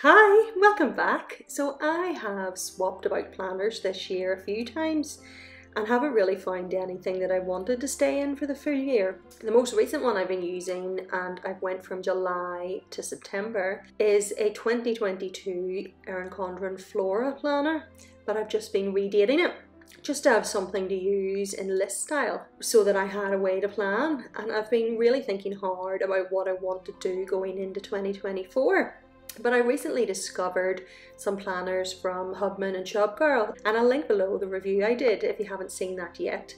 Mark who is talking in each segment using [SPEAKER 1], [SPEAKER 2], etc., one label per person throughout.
[SPEAKER 1] Hi, welcome back. So I have swapped about planners this year a few times and haven't really found anything that I wanted to stay in for the full year. The most recent one I've been using, and I went from July to September, is a 2022 Erin Condren Flora planner, but I've just been redating it just to have something to use in list style so that I had a way to plan, and I've been really thinking hard about what I want to do going into 2024. But I recently discovered some planners from Hubman and Chubgirl, and I'll link below the review I did if you haven't seen that yet.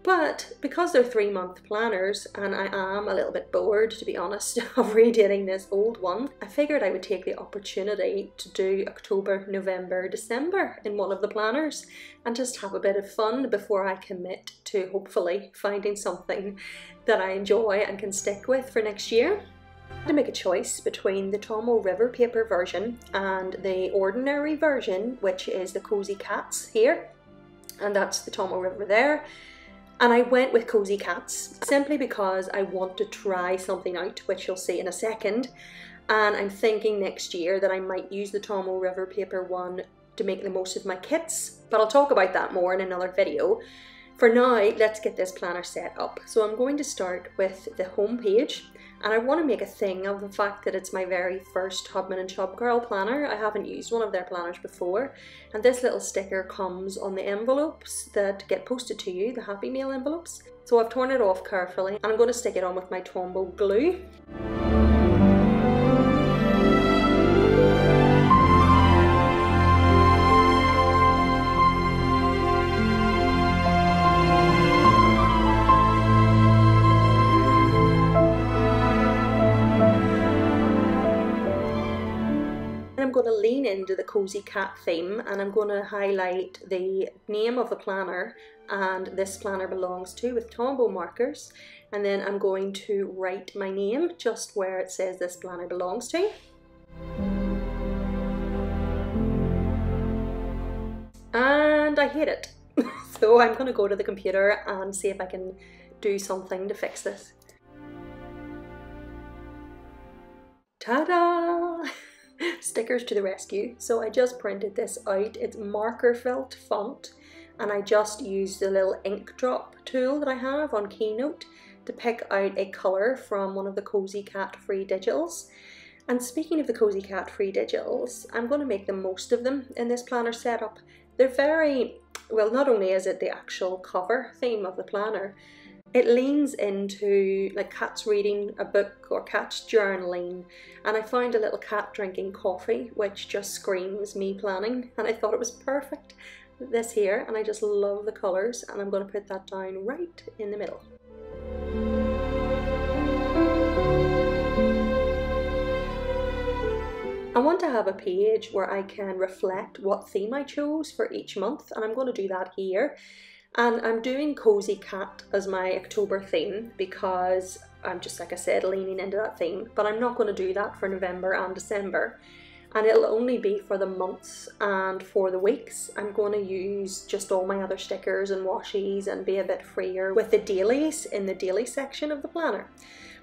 [SPEAKER 1] But because they're 3-month planners and I am a little bit bored, to be honest, of redating this old one, I figured I would take the opportunity to do October, November, December in one of the planners and just have a bit of fun before I commit to hopefully finding something that I enjoy and can stick with for next year. I had to make a choice between the Tombow River paper version and the ordinary version, which is the Cosy Cats here, and that's the Tombow River there. And I went with Cosy Cats simply because I want to try something out, which you'll see in a second. And I'm thinking next year that I might use the Tombow River paper one to make the most of my kits, but I'll talk about that more in another video. For now, let's get this planner set up. So I'm going to start with the home page. And I want to make a thing of the fact that it's my very first Hubman and Chubgirl planner. I haven't used one of their planners before. And this little sticker comes on the envelopes that get posted to you, the Happy Mail envelopes. So I've torn it off carefully and I'm going to stick it on with my Tombow glue. I'm going to lean into the Cosy Cat theme, and I'm going to highlight the name of the planner and this planner belongs to with Tombow markers, and then I'm going to write my name just where it says this planner belongs to. And I hate it. So I'm going to go to the computer and see if I can do something to fix this. Ta-da! Stickers to the rescue. So I just printed this out. It's marker felt font, and I just used the little ink drop tool that I have on Keynote to pick out a colour from one of the Cosy Cat free digitals. And speaking of the Cosy Cat free digitals, I'm going to make the most of them in this planner setup. They're very, well, not only is it the actual cover theme of the planner, it leans into like cats reading a book or cats journaling, and I found a little cat drinking coffee which just screams me planning, and I thought it was perfect, this here, and I just love the colours, and I'm going to put that down right in the middle. I want to have a page where I can reflect what theme I chose for each month, and I'm going to do that here. And I'm doing Cosy Cat as my October theme because I'm just, like I said, leaning into that theme. But I'm not going to do that for November and December. And it'll only be for the months, and for the weeks I'm going to use just all my other stickers and washies and be a bit freer with the dailies in the daily section of the planner.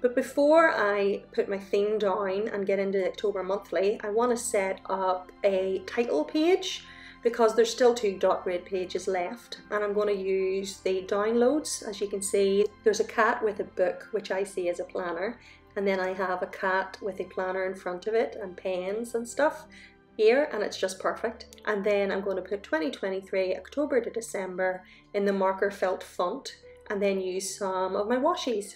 [SPEAKER 1] But before I put my theme down and get into the October monthly, I want to set up a title page, because there's still 2 dot grid pages left, and I'm going to use the downloads. As you can see, there's a cat with a book, which I see as a planner, and then I have a cat with a planner in front of it and pens and stuff here, and it's just perfect. And then I'm going to put 2023 October to December in the marker felt font, and then use some of my washies.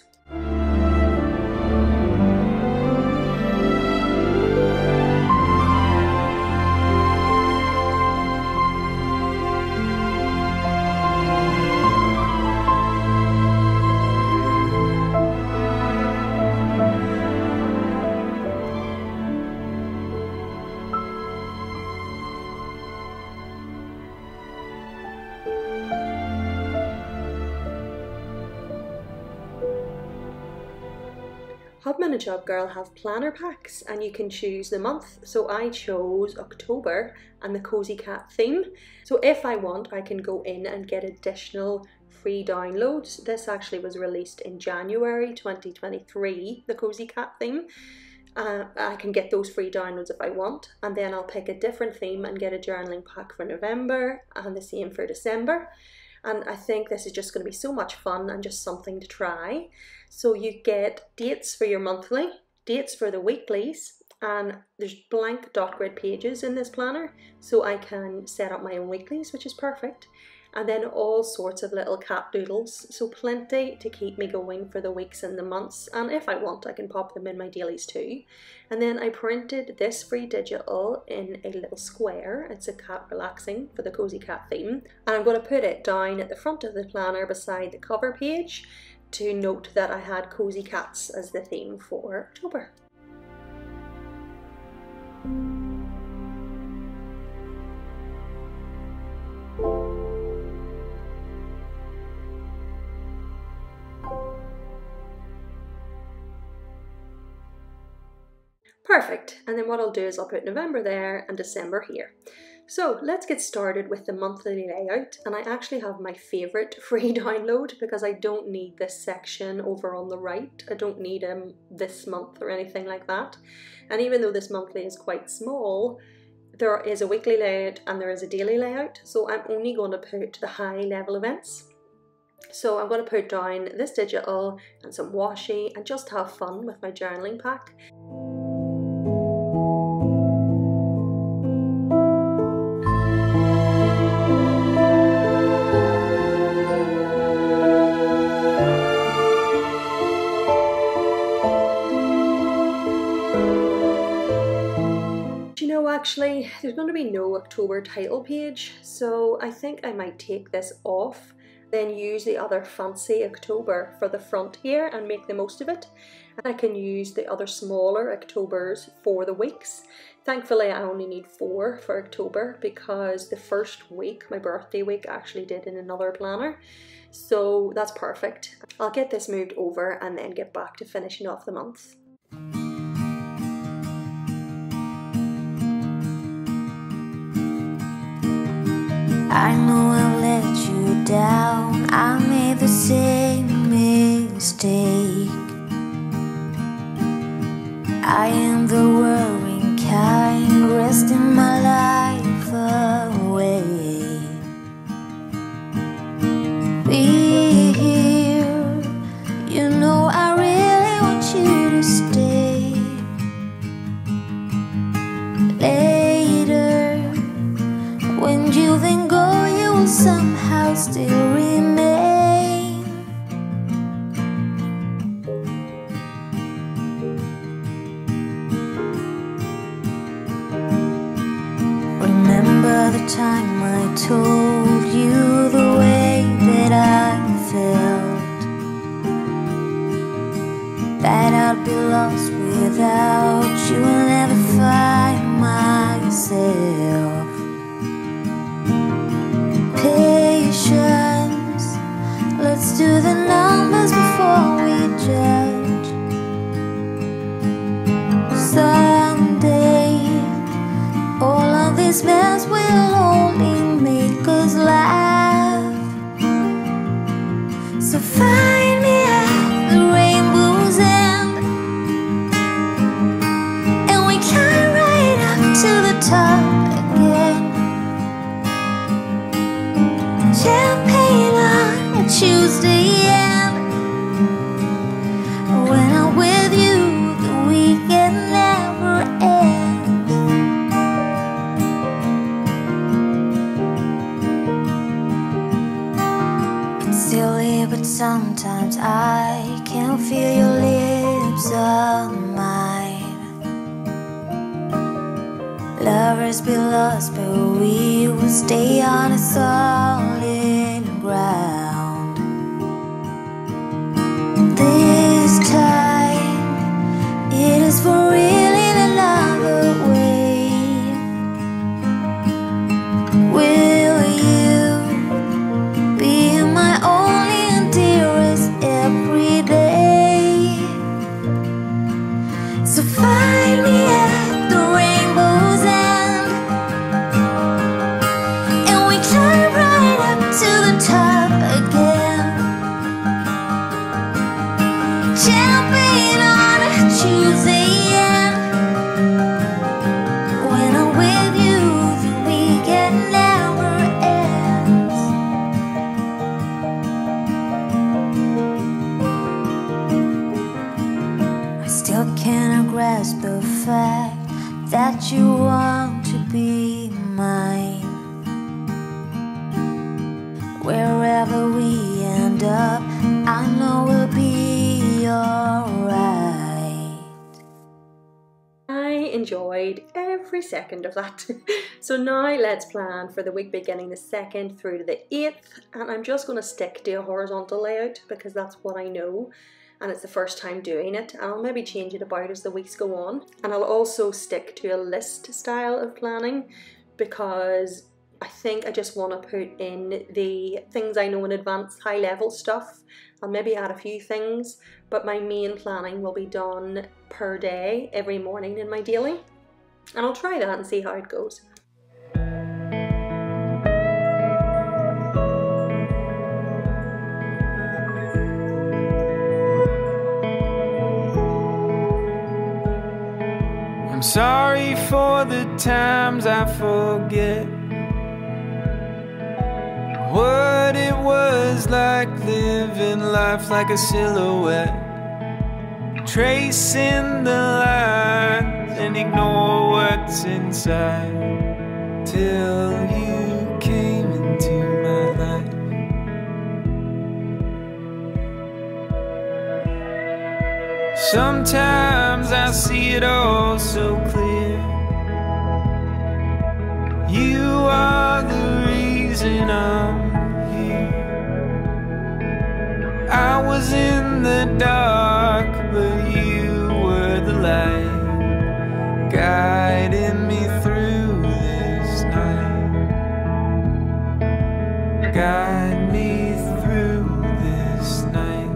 [SPEAKER 1] Hubman and Chubgirl have planner packs, and you can choose the month. So I chose October and the Cosy Cat theme. So if I want, I can go in and get additional free downloads. This actually was released in January 2023, the Cosy Cat theme. I can get those free downloads if I want, and then I'll pick a different theme and get a journaling pack for November and the same for December. And I think this is just going to be so much fun and just something to try. So you get dates for your monthly, dates for the weeklies, and there's blank dot grid pages in this planner, so I can set up my own weeklies, which is perfect. And then all sorts of little cat doodles, so plenty to keep me going for the weeks and the months, and if I want I can pop them in my dailies too. And then I printed this free digital in a little square. It's a cat relaxing for the Cosy Cat theme, and I'm going to put it down at the front of the planner beside the cover page to note that I had Cosy Cats as the theme for October. Perfect, and then what I'll do is I'll put November there and December here. So let's get started with the monthly layout, and I actually have my favourite free download because I don't need this section over on the right. I don't need this month or anything like that. And even though this monthly is quite small, there is a weekly layout and there is a daily layout, so I'm only going to put the high level events. So I'm going to put down this digital and some washi and just have fun with my journaling pack. Actually, there's going to be no October title page, so I think I might take this off, then use the other fancy October for the front here and make the most of it. And I can use the other smaller Octobers for the weeks. Thankfully I only need 4 for October because the first week, my birthday week, I actually did in another planner, so that's perfect. I'll get this moved over and then get back to finishing off the month.
[SPEAKER 2] I know I've let you down, I made the same mistake. I am the worrying kind, resting my life away. Be here, you know I really want you to stay. Later, when you then go, you will somehow still remain. Remember the time I told you the way that I felt, that I'd be lost without you and never find myself. Patience, let's do the numbers before we judge. Someday, all of this mess will only make us laugh. So find me at the rainbow's end, and we climb right up to the top again. Champagne on a Tuesday, and when I'm with you, the weekend never ends. It's silly, but sometimes I can feel your lips on mine. Lovers be lost, but we will stay on a solid ground. This time, it is for real in another way. Will you be my only and dearest every day? So find me at the rainbow's end, and we climb right up to the top again. that you want to be mine. Wherever we end up, I know we'll be alright.
[SPEAKER 1] I enjoyed every second of that. So now let's plan for the week beginning the 2nd through to the 8th, and I'm just going to stick to a horizontal layout because that's what I know and it's the first time doing it, and I'll maybe change it about as the weeks go on. And I'll also stick to a list style of planning because I think I just want to put in the things I know in advance, high level stuff. I'll maybe add a few things, but my main planning will be done per day, every morning in my daily. And I'll try that and see how it goes.
[SPEAKER 3] I'm sorry for the times I forget what it was like living life like a silhouette, tracing the lines and ignore what's inside till you came into my life. Sometimes I see it all so clear. You are the reason I'm here. I was in the dark, but you were the light, guiding me through this night. Guide me through this night.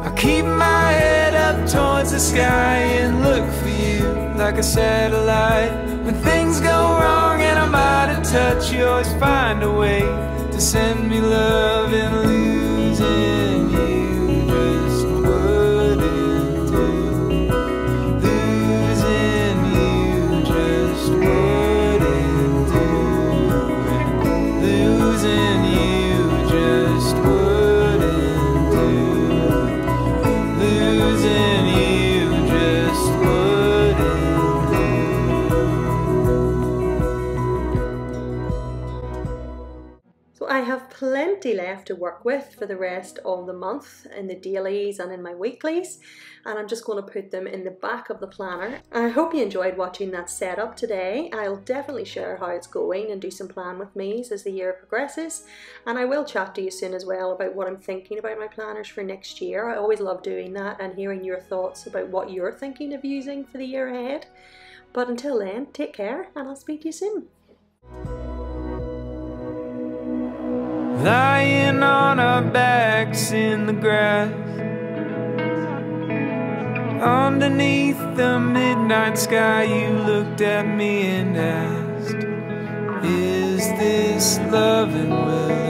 [SPEAKER 3] I keep my head up towards the sky and look for you like a satellite. When things go wrong and I'm out of touch, you always find a way to send me love, and losing you just wouldn't do. Losing you just wouldn't do. Losing you just wouldn't do. Losing you just wouldn't do.
[SPEAKER 1] So I have plenty left to work with for the rest of the month in the dailies and in my weeklies, and I'm just going to put them in the back of the planner. I hope you enjoyed watching that setup today. I'll definitely share how it's going and do some plan with me's as the year progresses, and I will chat to you soon as well about what I'm thinking about my planners for next year. I always love doing that and hearing your thoughts about what you're thinking of using for the year ahead. But until then, take care and I'll speak to you soon.
[SPEAKER 3] Lying on our backs in the grass, underneath the midnight sky, you looked at me and asked, is this love, and will